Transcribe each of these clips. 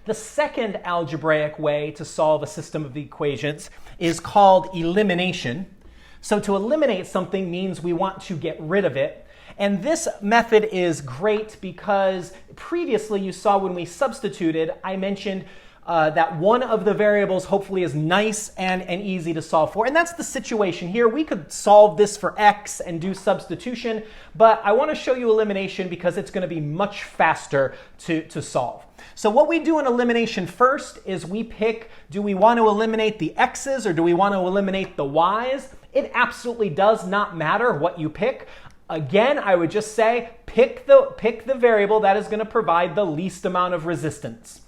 The second algebraic way to solve a system of equations is called elimination. So to eliminate something means we want to get rid of it. And this method is great because previously you saw when we substituted, I mentioned that one of the variables hopefully is nice and easy to solve for. And that's the situation here. We could solve this for x and do substitution, but I want to show you elimination because it's going to be much faster to solve. So what we do in elimination first is we pick, do we want to eliminate the x's or do we want to eliminate the y's? It absolutely does not matter what you pick. Again, I would just say pick the variable that is going to provide the least amount of resistance.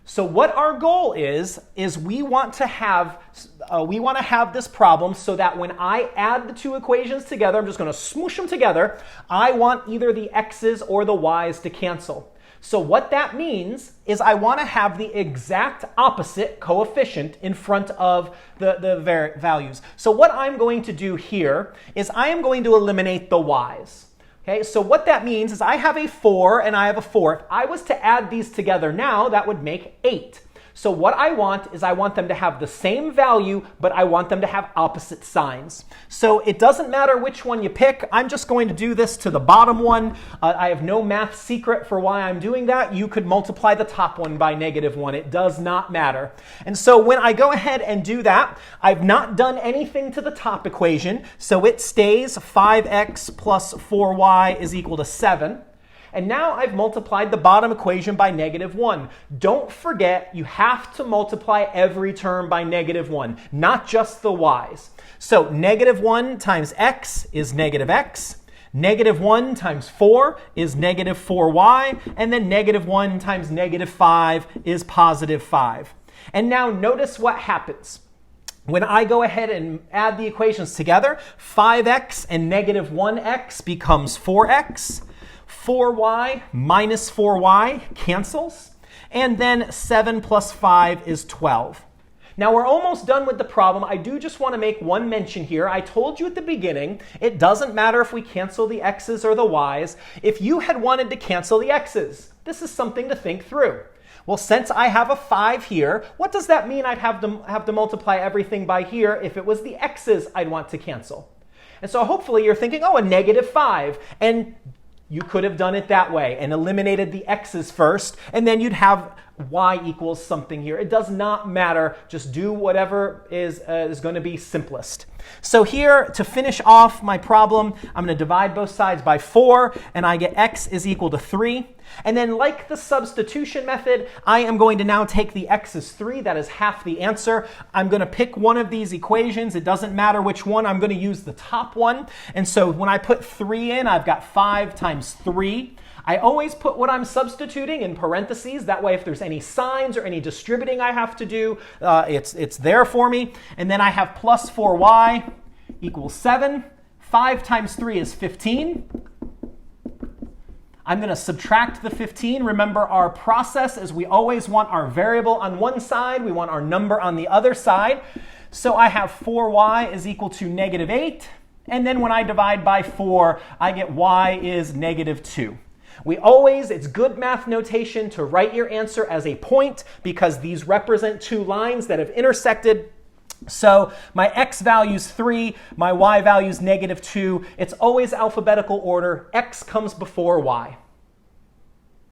So what our goal is we want to have this problem so that when I add the two equations together, I'm just going to smoosh them together, I want either the x's or the y's to cancel. So what that means is I want to have the exact opposite coefficient in front of the values. So what I'm going to do here is I am going to eliminate the y's. Okay, so what that means is I have a 4 and I have a 4. If I was to add these together now, that would make 8. So what I want is I want them to have the same value, but I want them to have opposite signs. So it doesn't matter which one you pick. I'm just going to do this to the bottom one. I have no math secret for why I'm doing that. You could multiply the top one by -1. It does not matter. And so when I go ahead and do that, I've not done anything to the top equation. So it stays 5x plus 4y is equal to 7. And now I've multiplied the bottom equation by -1. Don't forget, you have to multiply every term by -1, not just the y's. So -1 times x is -x. -1 times 4 is -4y. And then -1 times -5 is +5. And now notice what happens. When I go ahead and add the equations together, 5x and -1x becomes 4x. 4y minus 4y cancels, and then 7 plus 5 is 12. Now we're almost done with the problem. I do just want to make one mention here. I told you at the beginning, it doesn't matter if we cancel the x's or the y's. If you had wanted to cancel the x's, this is something to think through. Well, since I have a 5 here, what does that mean I'd have to multiply everything by here if it was the x's I'd want to cancel? And so hopefully you're thinking, oh, a -5. And you could have done it that way and eliminated the x's first, and then you'd have y equals something here. It does not matter. Just do whatever is going to be simplest. So here, to finish off my problem, I'm going to divide both sides by 4, and I get x is equal to 3. And then like the substitution method, I am going to now take the x is 3. That is half the answer. I'm going to pick one of these equations. It doesn't matter which one. I'm going to use the top one. And so when I put 3 in, I've got 5 times 3. I always put what I'm substituting in parentheses. That way, if there's any signs or any distributing I have to do, it's there for me. And then I have plus 4y equals 7. 5 times 3 is 15. I'm going to subtract the 15. Remember, our process is we always want our variable on one side. We want our number on the other side. So I have 4y is equal to -8. And then when I divide by 4, I get y is -2. It's good math notation to write your answer as a point because these represent two lines that have intersected. So my x value is 3, my y value is -2. It's always alphabetical order. X comes before y.